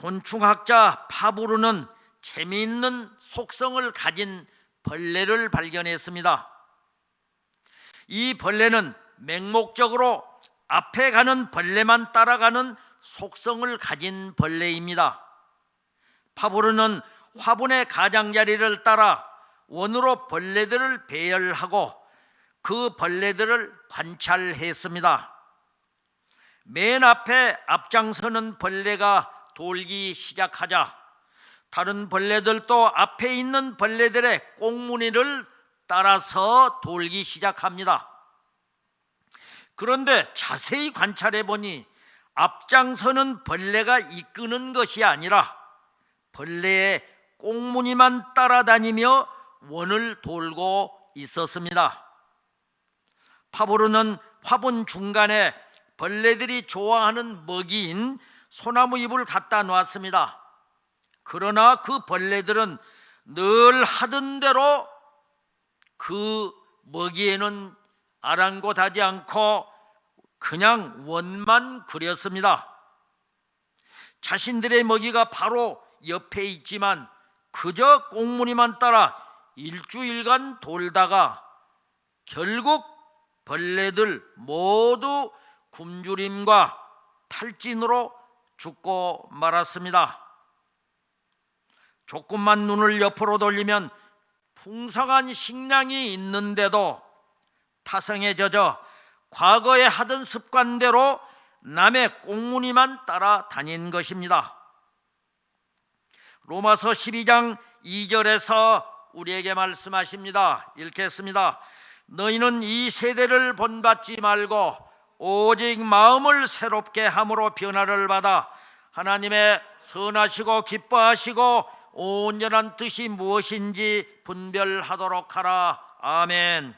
곤충학자 파브르는 재미있는 속성을 가진 벌레를 발견했습니다. 이 벌레는 맹목적으로 앞에 가는 벌레만 따라가는 속성을 가진 벌레입니다. 파브르는 화분의 가장자리를 따라 원으로 벌레들을 배열하고 그 벌레들을 관찰했습니다. 맨 앞에 앞장서는 벌레가 돌기 시작하자 다른 벌레들도 앞에 있는 벌레들의 꽁무니를 따라서 돌기 시작합니다. 그런데 자세히 관찰해 보니 앞장서는 벌레가 이끄는 것이 아니라 벌레의 꽁무니만 따라다니며 원을 돌고 있었습니다. 파브르는 화분 중간에 벌레들이 좋아하는 먹이인 소나무 잎을 갖다 놓았습니다. 그러나 그 벌레들은 늘 하던 대로 그 먹이에는 아랑곳하지 않고 그냥 원만 그렸습니다. 자신들의 먹이가 바로 옆에 있지만 그저 꽁무니만 따라 일주일간 돌다가 결국 벌레들 모두 굶주림과 탈진으로 죽고 말았습니다. 조금만 눈을 옆으로 돌리면 풍성한 식량이 있는데도 타성에 젖어 과거에 하던 습관대로 남의 꽁무니만 따라다닌 것입니다. 로마서 12장 2절에서 우리에게 말씀하십니다. 읽겠습니다. 너희는 이 세대를 본받지 말고 오직 마음을 새롭게 함으로 변화를 받아 하나님의 선하시고 기뻐하시고 온전한 뜻이 무엇인지 분별하도록 하라. 아멘.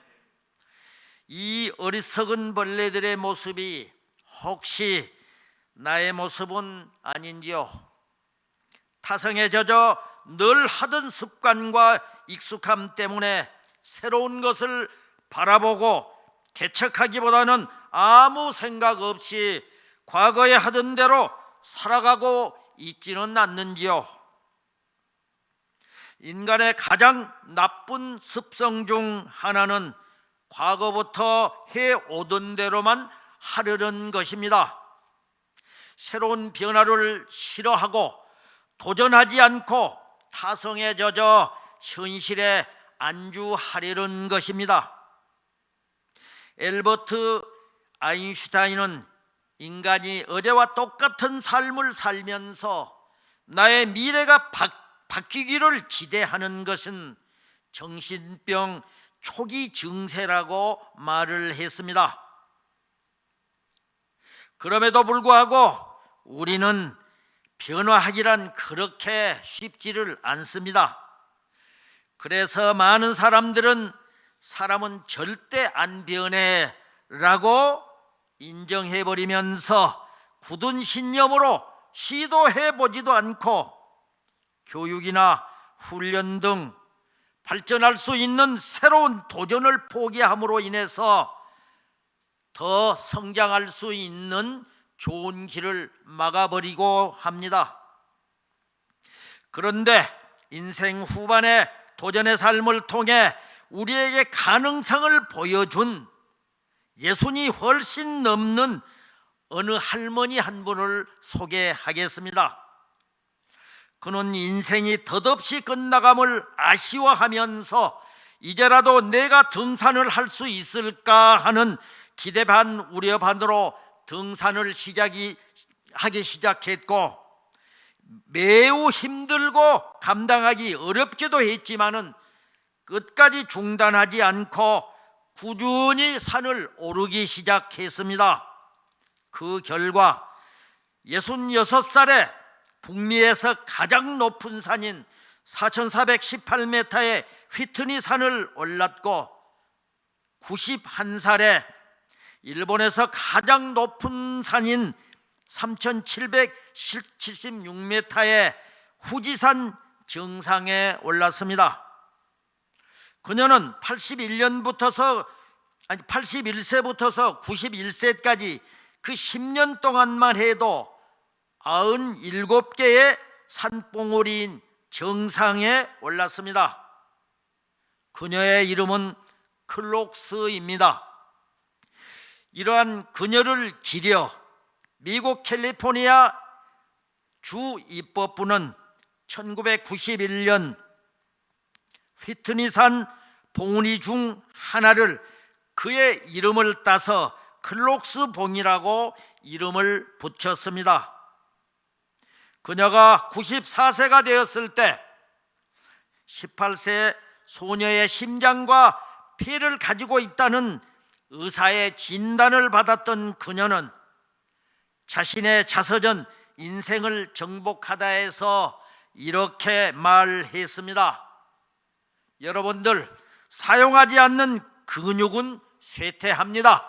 이 어리석은 벌레들의 모습이 혹시 나의 모습은 아닌지요? 타성에 젖어 늘 하던 습관과 익숙함 때문에 새로운 것을 바라보고 개척하기보다는 아무 생각 없이 과거에 하던 대로 살아가고 있지는 않는지요? 인간의 가장 나쁜 습성 중 하나는 과거부터 해오던 대로만 하려는 것입니다. 새로운 변화를 싫어하고 도전하지 않고 타성에 젖어 현실에 안주하려는 것입니다. 엘버트 아인슈타인은 인간이 어제와 똑같은 삶을 살면서 나의 미래가 바뀌기를 기대하는 것은 정신병 초기 증세라고 말을 했습니다. 그럼에도 불구하고 우리는 변화하기란 그렇게 쉽지를 않습니다. 그래서 많은 사람들은 사람은 절대 안 변해 라고 인정해버리면서 굳은 신념으로 시도해보지도 않고 교육이나 훈련 등 발전할 수 있는 새로운 도전을 포기함으로 인해서 더 성장할 수 있는 좋은 길을 막아버리고 합니다. 그런데 인생 후반에 도전의 삶을 통해 우리에게 가능성을 보여준 예순이 훨씬 넘는 어느 할머니 한 분을 소개하겠습니다. 그는 인생이 덧없이 끝나감을 아쉬워하면서 이제라도 내가 등산을 할 수 있을까 하는 기대 반 우려 반으로 등산을 하기 시작했고 매우 힘들고 감당하기 어렵기도 했지만은 끝까지 중단하지 않고 꾸준히 산을 오르기 시작했습니다. 그 결과 66살에 북미에서 가장 높은 산인 4418m의 휘트니 산을 올랐고 91살에 일본에서 가장 높은 산인 3776m의 후지산 정상에 올랐습니다. 그녀는 81세부터서 91세까지 그 10년 동안만 해도 97개의 산봉우리인 정상에 올랐습니다. 그녀의 이름은 클록스입니다. 이러한 그녀를 기려 미국 캘리포니아 주 입법부는 1991년 휘트니산 봉우리 중 하나를 그의 이름을 따서 클록스 봉이라고 이름을 붙였습니다. 그녀가 94세가 되었을 때 18세 소녀의 심장과 폐를 가지고 있다는 의사의 진단을 받았던 그녀는 자신의 자서전 인생을 정복하다 해서 이렇게 말했습니다. 여러분들, 사용하지 않는 근육은 쇠퇴합니다.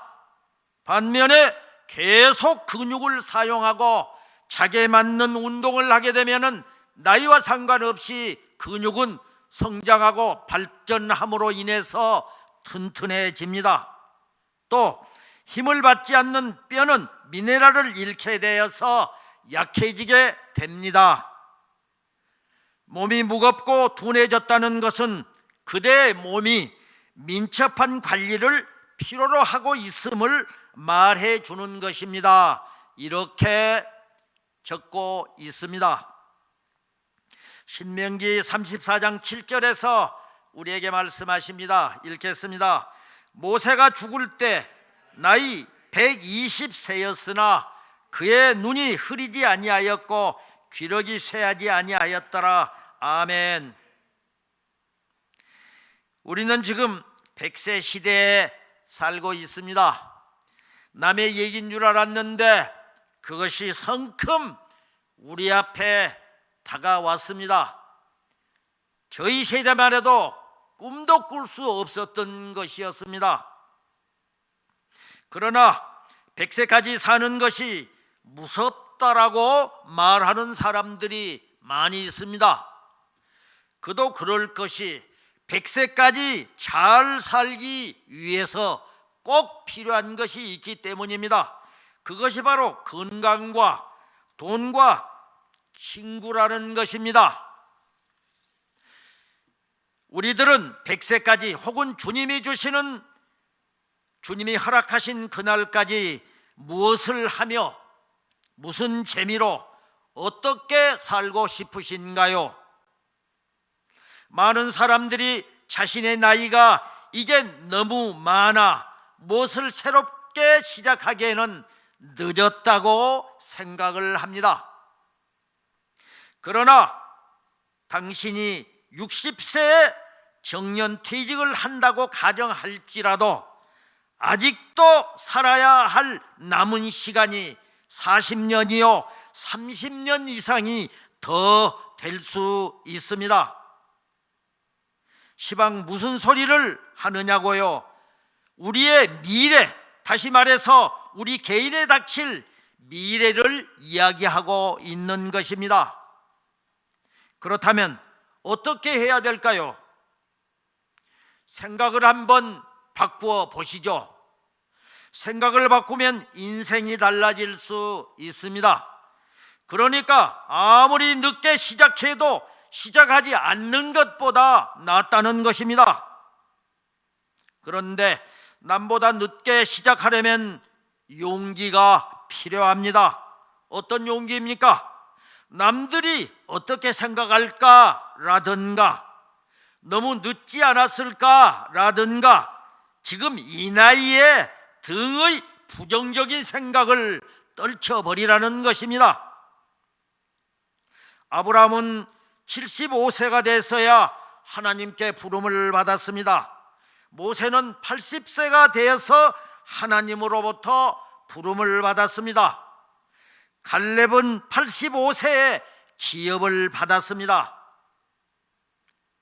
반면에 계속 근육을 사용하고 자기에 맞는 운동을 하게 되면 나이와 상관없이 근육은 성장하고 발전함으로 인해서 튼튼해집니다. 또 힘을 받지 않는 뼈는 미네랄을 잃게 되어서 약해지게 됩니다. 몸이 무겁고 둔해졌다는 것은 그대의 몸이 민첩한 관리를 필요로 하고 있음을 말해 주는 것입니다. 이렇게 적고 있습니다. 신명기 34장 7절에서 우리에게 말씀하십니다. 읽겠습니다. 모세가 죽을 때 나이 120세였으나 그의 눈이 흐리지 아니하였고 귀력이 쇠하지 아니하였더라. 아멘. 우리는 지금 100세 시대에 살고 있습니다. 남의 얘기인 줄 알았는데 그것이 성큼 우리 앞에 다가왔습니다. 저희 세대만 해도 꿈도 꿀 수 없었던 것이었습니다. 그러나 100세까지 사는 것이 무섭다라고 말하는 사람들이 많이 있습니다. 그도 그럴 것이 100세까지 잘 살기 위해서 꼭 필요한 것이 있기 때문입니다. 그것이 바로 건강과 돈과 친구라는 것입니다. 우리들은 100세까지 혹은 주님이 허락하신 그날까지 무엇을 하며 무슨 재미로 어떻게 살고 싶으신가요? 많은 사람들이 자신의 나이가 이제 너무 많아 무엇을 새롭게 시작하기에는 늦었다고 생각을 합니다. 그러나 당신이 60세에 정년퇴직을 한다고 가정할지라도 아직도 살아야 할 남은 시간이 40년이요 30년 이상이 더 될 수 있습니다. 시방 무슨 소리를 하느냐고요? 우리의 미래, 다시 말해서 우리 개인에 닥칠 미래를 이야기하고 있는 것입니다. 그렇다면 어떻게 해야 될까요? 생각을 한번 바꾸어 보시죠. 생각을 바꾸면 인생이 달라질 수 있습니다. 그러니까 아무리 늦게 시작해도 시작하지 않는 것보다 낫다는 것입니다. 그런데 남보다 늦게 시작하려면 용기가 필요합니다. 어떤 용기입니까? 남들이 어떻게 생각할까? 라든가 너무 늦지 않았을까? 라든가 지금 이 나이에 등의 부정적인 생각을 떨쳐버리라는 것입니다. 아브라함은 75세가 돼서야 하나님께 부름을 받았습니다. 모세는 80세가 되어서 하나님으로부터 부름을 받았습니다. 갈렙은 85세에 기업을 받았습니다.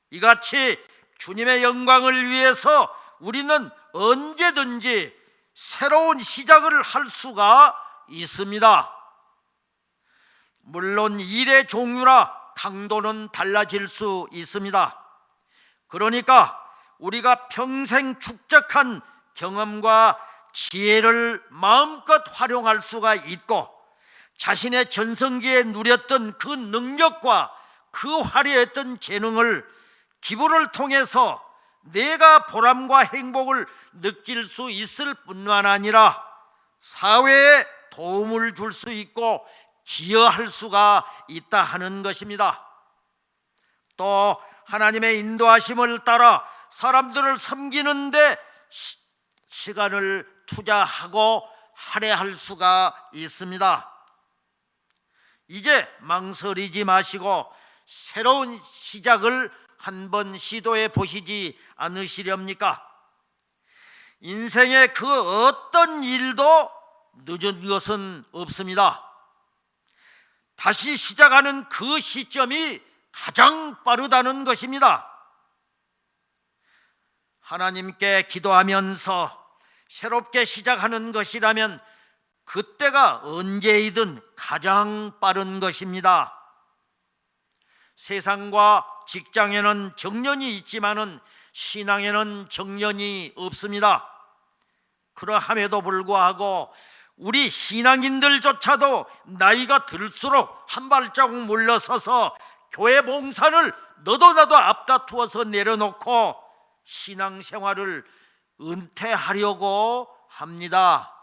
이같이 주님의 영광을 위해서 우리는 언제든지 새로운 시작을 할 수가 있습니다. 물론 일의 종류나 강도는 달라질 수 있습니다. 그러니까 우리가 평생 축적한 경험과 지혜를 마음껏 활용할 수가 있고 자신의 전성기에 누렸던 그 능력과 그 화려했던 재능을 기부를 통해서 내가 보람과 행복을 느낄 수 있을 뿐만 아니라 사회에 도움을 줄 수 있고 기여할 수가 있다 하는 것입니다. 또 하나님의 인도하심을 따라 사람들을 섬기는데 시간을 투자하고 할애할 수가 있습니다. 이제 망설이지 마시고 새로운 시작을 한번 시도해 보시지 않으시렵니까? 인생의 그 어떤 일도 늦은 것은 없습니다. 다시 시작하는 그 시점이 가장 빠르다는 것입니다. 하나님께 기도하면서 새롭게 시작하는 것이라면 그때가 언제이든 가장 빠른 것입니다. 세상과 직장에는 정년이 있지만은 신앙에는 정년이 없습니다. 그러함에도 불구하고 우리 신앙인들조차도 나이가 들수록 한 발자국 물러서서 교회 봉사를 너도 나도 앞다투어서 내려놓고 신앙생활을 은퇴하려고 합니다.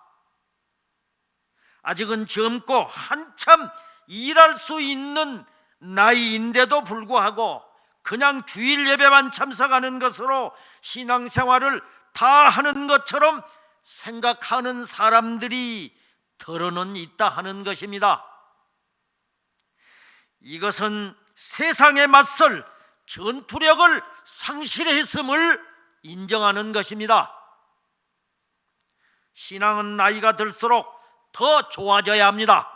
아직은 젊고 한참 일할 수 있는 나이인데도 불구하고 그냥 주일 예배만 참석하는 것으로 신앙생활을 다 하는 것처럼 생각하는 사람들이 더러는 있다 하는 것입니다. 이것은 세상에 맞설 전투력을 상실했음을 인정하는 것입니다. 신앙은 나이가 들수록 더 좋아져야 합니다.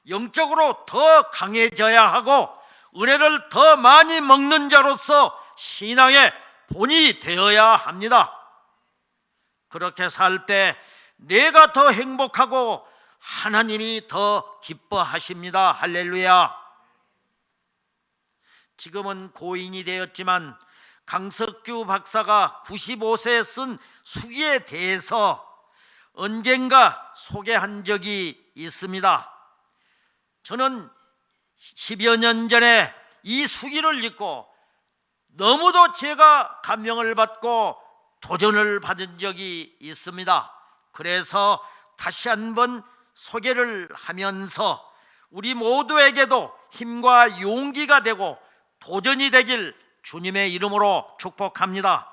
영적으로 더 강해져야 하고 은혜를 더 많이 먹는 자로서 신앙의 본이 되어야 합니다. 그렇게 살 때 내가 더 행복하고 하나님이 더 기뻐하십니다. 할렐루야. 지금은 고인이 되었지만 강석규 박사가 95세에 쓴 수기에 대해서 언젠가 소개한 적이 있습니다. 저는 10여 년 전에 이 수기를 읽고 너무도 제가 감명을 받고 도전을 받은 적이 있습니다. 그래서 다시 한번 소개를 하면서 우리 모두에게도 힘과 용기가 되고 도전이 되길 주님의 이름으로 축복합니다.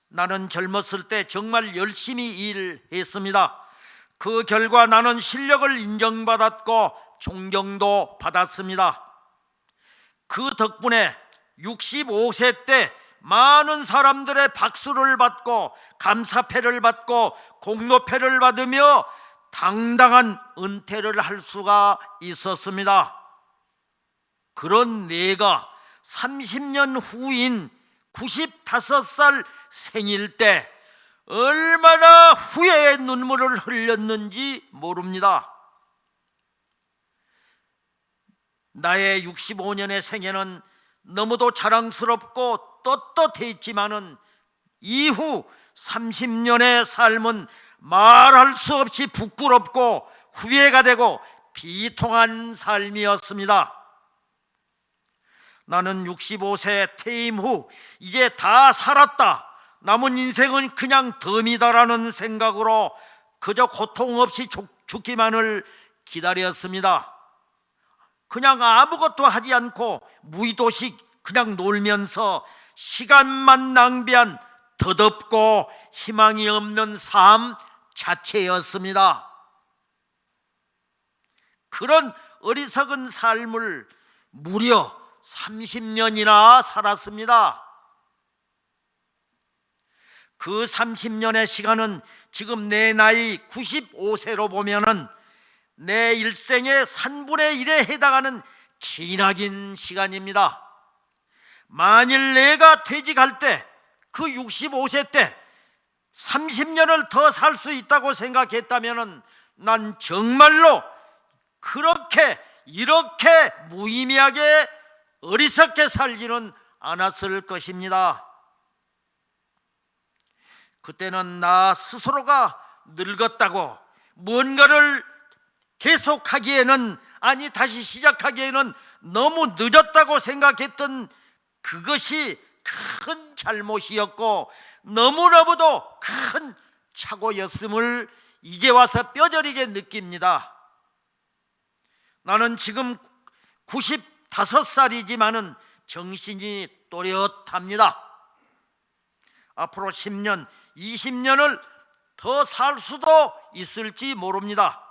나는 젊었을 때 정말 열심히 일했습니다. 그 결과 나는 실력을 인정받았고 존경도 받았습니다. 그 덕분에 65세 때 많은 사람들의 박수를 받고 감사패를 받고 공로패를 받으며 당당한 은퇴를 할 수가 있었습니다. 그런 내가 30년 후인 95살 생일 때 얼마나 후회의 눈물을 흘렸는지 모릅니다. 나의 65년의 생애는 너무도 자랑스럽고 떳떳했지만은 이후 30년의 삶은 말할 수 없이 부끄럽고 후회가 되고 비통한 삶이었습니다. 나는 65세 퇴임 후 이제 다 살았다, 남은 인생은 그냥 덤이다라는 생각으로 그저 고통 없이 죽기만을 기다렸습니다. 그냥 아무것도 하지 않고 무의도식 그냥 놀면서 시간만 낭비한 덧없고 희망이 없는 삶 자체였습니다. 그런 어리석은 삶을 무려 30년이나 살았습니다. 그 30년의 시간은 지금 내 나이 95세로 보면은 내 일생의 3분의 1에 해당하는 기나긴 시간입니다. 만일 내가 퇴직할 때 그 65세 때 30년을 더 살 수 있다고 생각했다면은 난 정말로 이렇게 무의미하게 어리석게 살지는 않았을 것입니다. 그때는 나 스스로가 늙었다고 뭔가를 계속하기에는, 아니 다시 시작하기에는 너무 늦었다고 생각했던 그것이 큰 잘못이었고 너무너무도 큰 착오였음을 이제 와서 뼈저리게 느낍니다. 나는 지금 95살이지만은 정신이 또렷합니다. 앞으로 10년, 20년을 더 살 수도 있을지 모릅니다.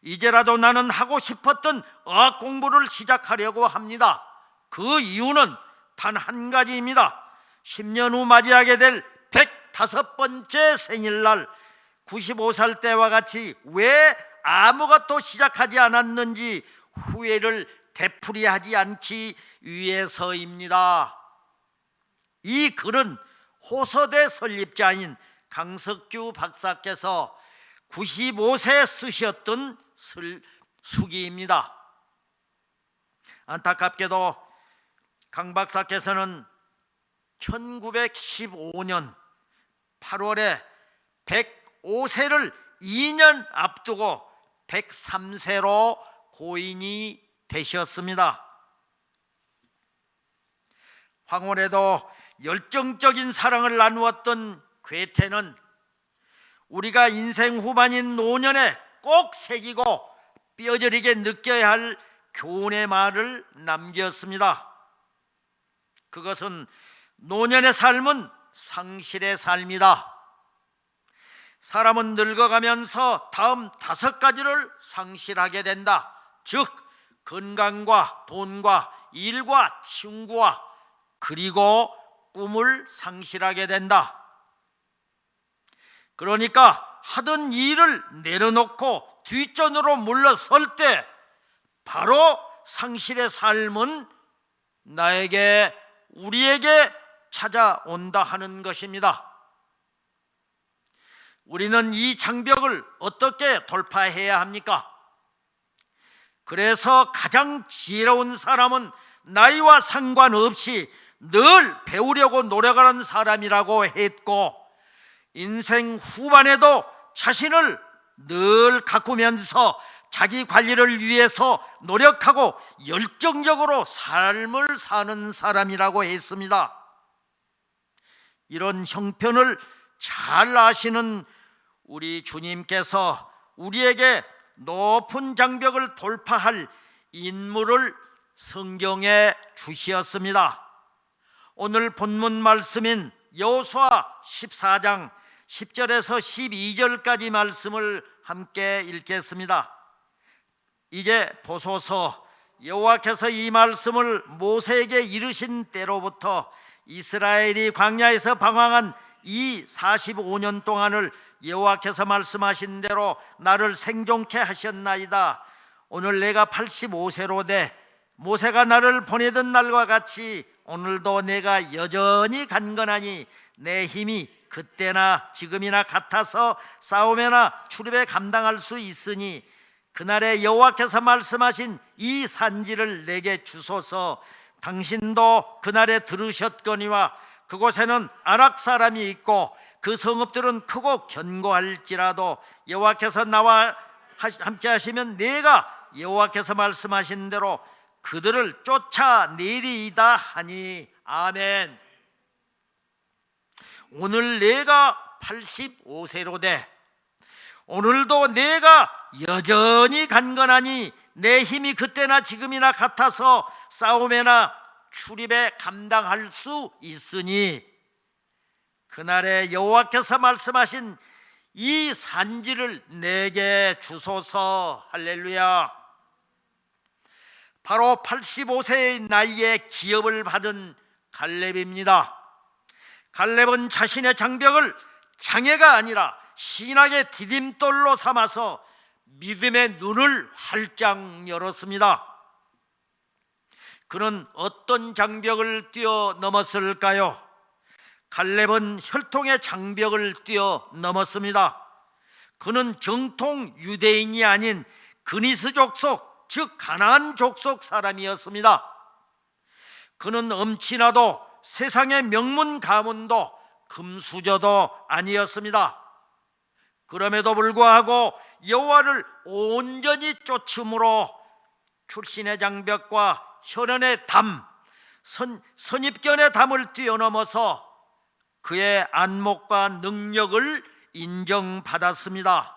이제라도 나는 하고 싶었던 어학 공부를 시작하려고 합니다. 그 이유는 단 한 가지입니다. 10년 후 맞이하게 될 105번째 생일날 95살 때와 같이 왜 아무것도 시작하지 않았는지 후회를 되풀이하지 않기 위해서입니다. 이 글은 호서대 설립자인 강석규 박사께서 95세 쓰셨던 수기입니다. 안타깝게도 강 박사께서는 1915년 8월에 105세를 2년 앞두고 103세로 고인이 되셨습니다. 황홀에도 열정적인 사랑을 나누었던 괴테는 우리가 인생 후반인 노년에 꼭 새기고 뼈저리게 느껴야 할 교훈의 말을 남겼습니다. 그것은 노년의 삶은 상실의 삶이다. 사람은 늙어가면서 다음 5가지를 상실하게 된다. 즉 건강과 돈과 일과 친구와 그리고 꿈을 상실하게 된다. 그러니까 하던 일을 내려놓고 뒷전으로 물러설 때 바로 상실의 삶은 나에게, 우리에게 찾아온다 하는 것입니다. 우리는 이 장벽을 어떻게 돌파해야 합니까? 그래서 가장 지혜로운 사람은 나이와 상관없이 늘 배우려고 노력하는 사람이라고 했고, 인생 후반에도 자신을 늘 가꾸면서 자기 관리를 위해서 노력하고 열정적으로 삶을 사는 사람이라고 했습니다. 이런 형편을 잘 아시는 우리 주님께서 우리에게 높은 장벽을 돌파할 인물을 성경에 주셨습니다. 오늘 본문 말씀인 여호수아 14장 10절에서 12절까지 말씀을 함께 읽겠습니다. 이제 보소서, 여호와께서 이 말씀을 모세에게 이르신 때로부터 이스라엘이 광야에서 방황한 이 45년 동안을 여호와께서 말씀하신 대로 나를 생존케 하셨나이다. 오늘 내가 85세로 돼 모세가 나를 보내던 날과 같이 오늘도 내가 여전히 간건하니 내 힘이 그때나 지금이나 같아서 싸움에나 출입에 감당할 수 있으니 그날에 여호와께서 말씀하신 이 산지를 내게 주소서. 당신도 그날에 들으셨거니와 그곳에는 아락 사람이 있고 그 성읍들은 크고 견고할지라도 여호와께서 나와 함께 하시면 내가 여호와께서 말씀하신 대로 그들을 쫓아내리이다 하니. 아멘. 오늘 내가 85세로 돼 오늘도 내가 여전히 간건하니 내 힘이 그때나 지금이나 같아서 싸움에나 출입에 감당할 수 있으니 그날에 여호와께서 말씀하신 이 산지를 내게 주소서. 할렐루야. 바로 85세의 나이에 기업을 받은 갈렙입니다. 갈렙은 자신의 장벽을 장애가 아니라 신앙의 디딤돌로 삼아서 믿음의 눈을 활짝 열었습니다. 그는 어떤 장벽을 뛰어넘었을까요? 갈렙은 혈통의 장벽을 뛰어넘었습니다. 그는 정통 유대인이 아닌 그니스 족속, 즉 가나안 족속 사람이었습니다. 그는 엄친아도 세상의 명문 가문도 금수저도 아니었습니다. 그럼에도 불구하고 여호와를 온전히 쫓음으로 출신의 장벽과 혈연의 담, 선입견의 담을 뛰어넘어서 그의 안목과 능력을 인정받았습니다.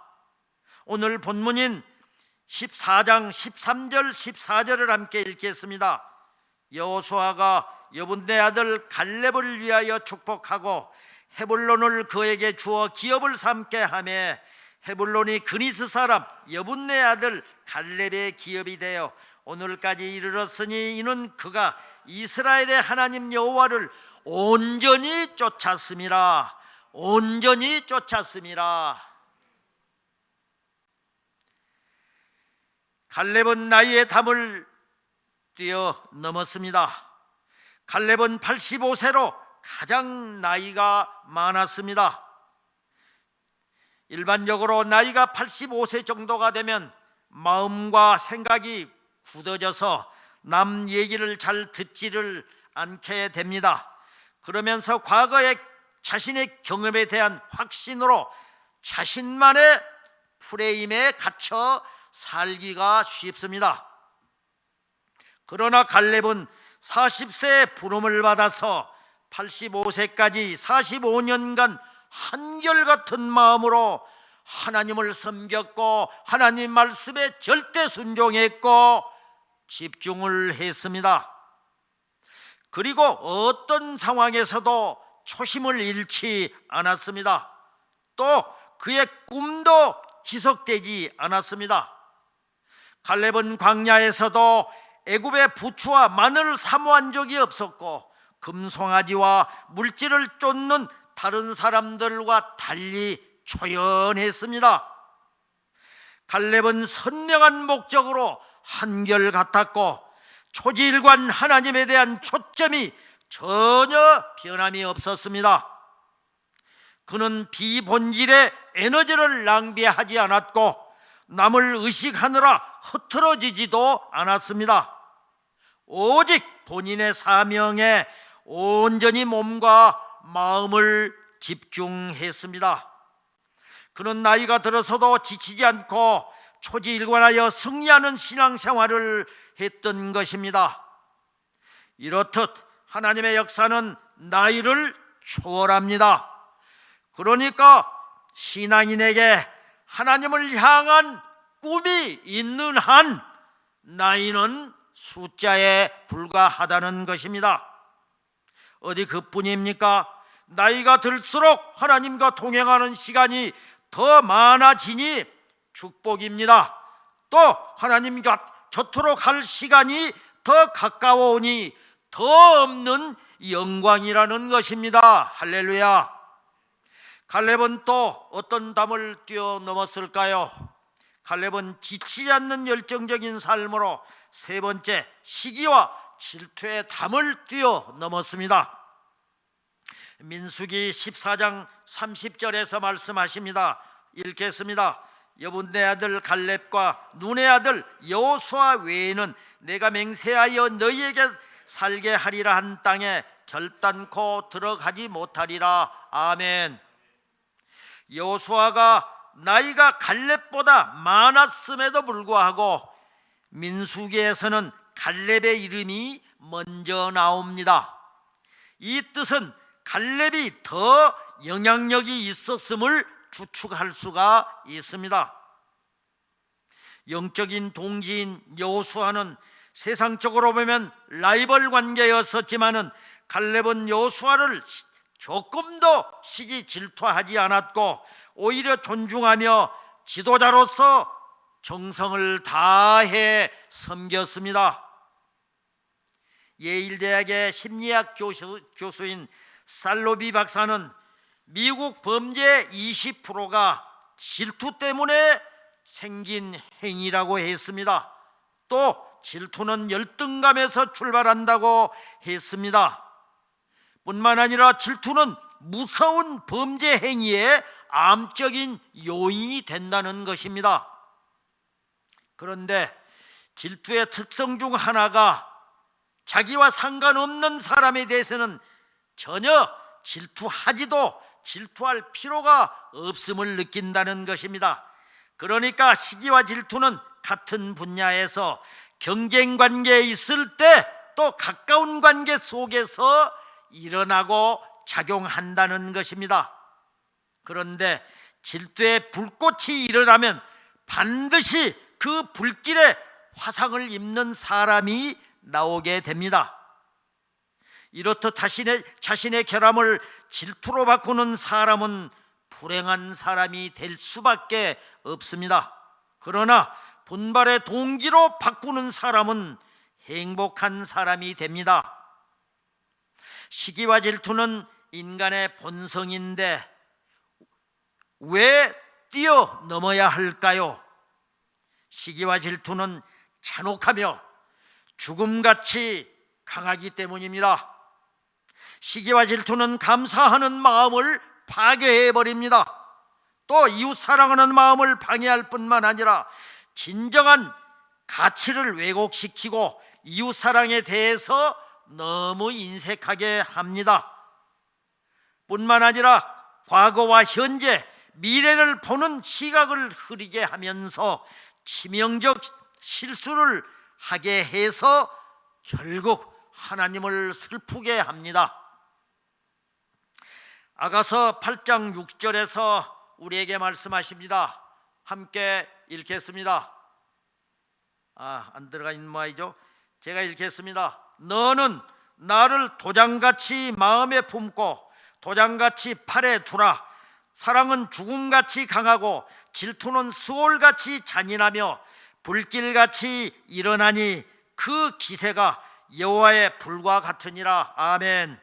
오늘 본문인 14장 13절 14절을 함께 읽겠습니다. 여호수아가 여분네 아들 갈렙을 위하여 축복하고 헤불론을 그에게 주어 기업을 삼게 하매 헤불론이 그니스 사람 여분네 아들 갈렙의 기업이 되어 오늘까지 이르렀으니 이는 그가 이스라엘의 하나님 여호와를 온전히 쫓았음이라. 온전히 쫓았음이라. 갈렙은 나이의 담을 뛰어넘었습니다. 갈렙은 85세로 가장 나이가 많았습니다. 일반적으로 나이가 85세 정도가 되면 마음과 생각이 굳어져서 남 얘기를 잘 듣지를 않게 됩니다. 그러면서 과거의 자신의 경험에 대한 확신으로 자신만의 프레임에 갇혀 살기가 쉽습니다. 그러나 갈렙은 40세에 부름을 받아서 85세까지 45년간 한결같은 마음으로 하나님을 섬겼고 하나님 말씀에 절대 순종했고 집중을 했습니다. 그리고 어떤 상황에서도 초심을 잃지 않았습니다. 또 그의 꿈도 희석되지 않았습니다. 갈렙은 광야에서도 애굽의 부추와 마늘을 사모한 적이 없었고 금송아지와 물질을 쫓는 다른 사람들과 달리 초연했습니다. 갈렙은 선명한 목적으로 한결같았고 초지일관 하나님에 대한 초점이 전혀 변함이 없었습니다. 그는 비본질의 에너지를 낭비하지 않았고 남을 의식하느라 흐트러지지도 않았습니다. 오직 본인의 사명에 온전히 몸과 마음을 집중했습니다. 그는 나이가 들어서도 지치지 않고 초지일관하여 승리하는 신앙생활을 했던 것입니다. 이렇듯 하나님의 역사는 나이를 초월합니다. 그러니까 신앙인에게 하나님을 향한 꿈이 있는 한 나이는 숫자에 불과하다는 것입니다. 어디 그뿐입니까? 나이가 들수록 하나님과 동행하는 시간이 더 많아지니 축복입니다. 또 하나님 곁으로 갈 시간이 더 가까워오니 더 없는 영광이라는 것입니다. 할렐루야. 갈렙은 또 어떤 담을 뛰어넘었을까요? 갈렙은 지치지 않는 열정적인 삶으로 세 번째, 시기와 질투의 담을 뛰어넘었습니다. 민수기 14장 30절에서 말씀하십니다. 읽겠습니다. 여분네 아들 갈렙과 눈의 아들 여호수아 외에는 내가 맹세하여 너희에게 살게 하리라 한 땅에 결단코 들어가지 못하리라. 아멘. 여호수아가 나이가 갈렙보다 많았음에도 불구하고 민수기에서는 갈렙의 이름이 먼저 나옵니다. 이 뜻은 갈렙이 더 영향력이 있었음을 추측할 수가 있습니다. 영적인 동지인 여호수아는 세상적으로 보면 라이벌 관계였었지만은 갈렙은 여호수아를 조금도 시기 질투하지 않았고 오히려 존중하며 지도자로서 정성을 다해 섬겼습니다. 예일대학의 심리학 교수인 살로비 박사는 미국 범죄의 20%가 질투 때문에 생긴 행위라고 했습니다. 또 질투는 열등감에서 출발한다고 했습니다. 뿐만 아니라 질투는 무서운 범죄 행위의 암적인 요인이 된다는 것입니다. 그런데 질투의 특성 중 하나가 자기와 상관없는 사람에 대해서는 전혀 질투하지도 질투할 필요가 없음을 느낀다는 것입니다. 그러니까 시기와 질투는 같은 분야에서 경쟁 관계에 있을 때 또 가까운 관계 속에서 일어나고 작용한다는 것입니다. 그런데 질투의 불꽃이 일어나면 반드시 그 불길에 화상을 입는 사람이 나오게 됩니다. 이렇듯 자신의 결함을 질투로 바꾸는 사람은 불행한 사람이 될 수밖에 없습니다. 그러나 분발의 동기로 바꾸는 사람은 행복한 사람이 됩니다. 시기와 질투는 인간의 본성인데 왜 뛰어넘어야 할까요? 시기와 질투는 잔혹하며 죽음같이 강하기 때문입니다. 시기와 질투는 감사하는 마음을 파괴해버립니다. 또 이웃 사랑하는 마음을 방해할 뿐만 아니라 진정한 가치를 왜곡시키고 이웃 사랑에 대해서 너무 인색하게 합니다. 뿐만 아니라 과거와 현재, 미래를 보는 시각을 흐리게 하면서 치명적 실수를 하게 해서 결국 하나님을 슬프게 합니다. 아가서 8장 6절에서 우리에게 말씀하십니다. 함께 읽겠습니다. 안 들어가 있는 모양이죠. 제가 읽겠습니다. 너는 나를 도장같이 마음에 품고 도장같이 팔에 두라. 사랑은 죽음같이 강하고 질투는 수월같이 잔인하며 불길같이 일어나니 그 기세가 여호와의 불과 같으니라. 아멘.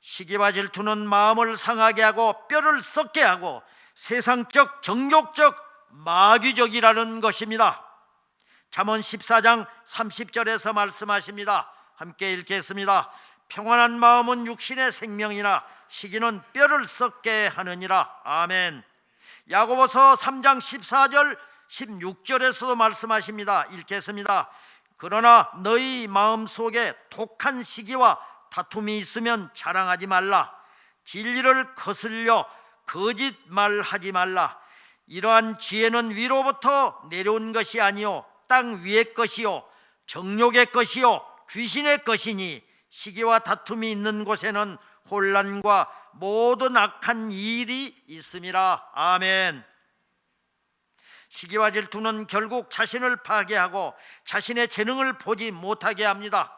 시기와 질투는 마음을 상하게 하고 뼈를 썩게 하고 세상적 정욕적 마귀적이라는 것입니다. 잠언 14장 30절에서 말씀하십니다. 함께 읽겠습니다. 평안한 마음은 육신의 생명이나 시기는 뼈를 썩게 하느니라. 아멘. 야고보서 3장 14절 16절에서도 말씀하십니다. 읽겠습니다. 그러나 너희 마음속에 독한 시기와 다툼이 있으면 자랑하지 말라. 진리를 거슬려 거짓말하지 말라. 이러한 지혜는 위로부터 내려온 것이 아니요 땅 위의 것이요 정욕의 것이요 귀신의 것이니 시기와 다툼이 있는 곳에는 혼란과 모든 악한 일이 있음이라. 아멘. 시기와 질투는 결국 자신을 파괴하고 자신의 재능을 보지 못하게 합니다.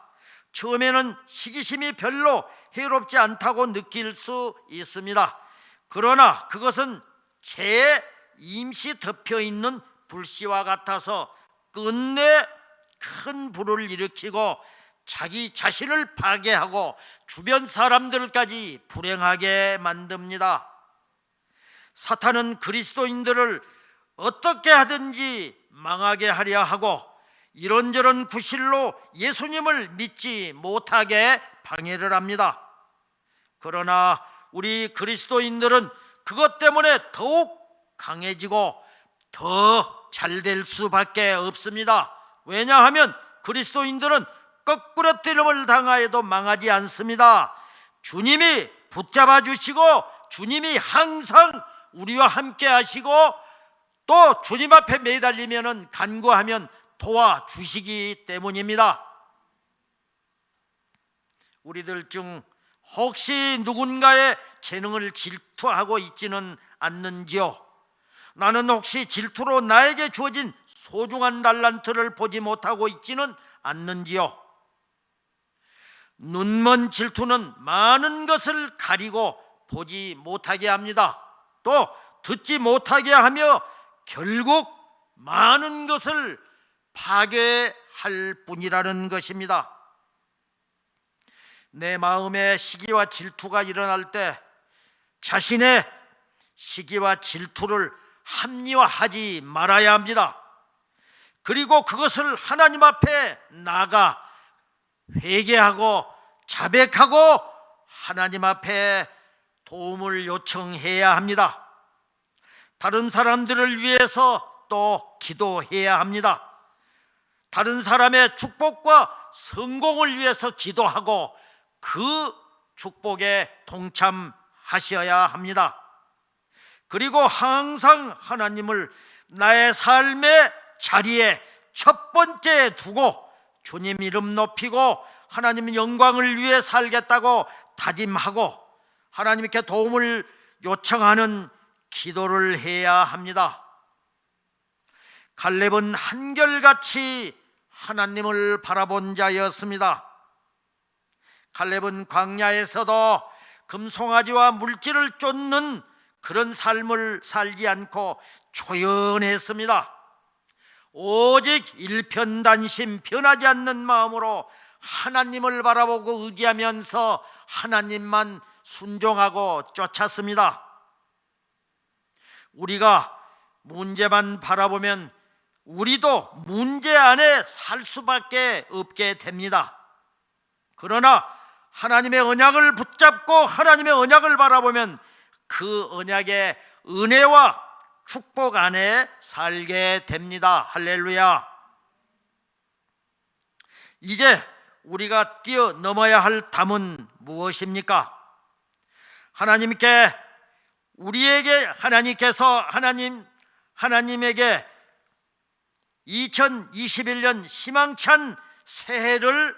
처음에는 시기심이 별로 해롭지 않다고 느낄 수 있습니다. 그러나 그것은 재에 임시 덮여있는 불씨와 같아서 끝내 큰 불을 일으키고 자기 자신을 파괴하고 주변 사람들까지 불행하게 만듭니다. 사탄은 그리스도인들을 어떻게 하든지 망하게 하려 하고 이런저런 구실로 예수님을 믿지 못하게 방해를 합니다. 그러나 우리 그리스도인들은 그것 때문에 더욱 강해지고 더 잘 될 수밖에 없습니다. 왜냐하면 그리스도인들은 거꾸러뜨림을 당하여도 망하지 않습니다. 주님이 붙잡아 주시고 주님이 항상 우리와 함께 하시고 또 주님 앞에 매달리면 간구하면 도와주시기 때문입니다. 우리들 중 혹시 누군가의 재능을 질투하고 있지는 않는지요? 나는 혹시 질투로 나에게 주어진 소중한 달란트를 보지 못하고 있지는 않는지요? 눈먼 질투는 많은 것을 가리고 보지 못하게 합니다. 또 듣지 못하게 하며 결국 많은 것을 파괴할 뿐이라는 것입니다. 내 마음에 시기와 질투가 일어날 때 자신의 시기와 질투를 합리화하지 말아야 합니다. 그리고 그것을 하나님 앞에 나가 회개하고 자백하고 하나님 앞에 도움을 요청해야 합니다. 다른 사람들을 위해서 또 기도해야 합니다. 다른 사람의 축복과 성공을 위해서 기도하고 그 축복에 동참하셔야 합니다. 그리고 항상 하나님을 나의 삶의 자리에 첫 번째 두고 주님 이름 높이고 하나님 영광을 위해 살겠다고 다짐하고 하나님께 도움을 요청하는 기도를 해야 합니다. 갈렙은 한결같이 하나님을 바라본 자였습니다. 갈렙은 광야에서도 금송아지와 물질을 쫓는 그런 삶을 살지 않고 초연했습니다. 오직 일편단심 변하지 않는 마음으로 하나님을 바라보고 의지하면서 하나님만 순종하고 쫓았습니다. 우리가 문제만 바라보면 우리도 문제 안에 살 수밖에 없게 됩니다. 그러나 하나님의 언약을 붙잡고 하나님의 언약을 바라보면 그 언약의 은혜와 축복 안에 살게 됩니다. 할렐루야. 이제 우리가 뛰어넘어야 할 담은 무엇입니까? 하나님에게 2021년 희망찬 새해를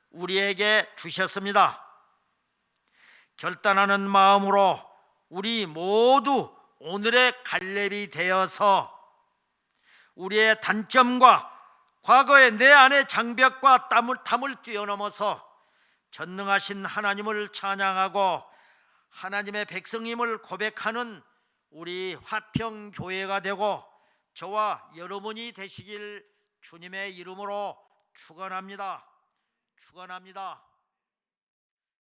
우리에게 주셨습니다. 결단하는 마음으로 우리 모두 오늘의 갈렙이 되어서 우리의 단점과 과거의 내 안의 장벽과 탐을 뛰어넘어서 전능하신 하나님을 찬양하고 하나님의 백성임을 고백하는 우리 화평교회가 되고 저와 여러분이 되시길 주님의 이름으로 축원합니다.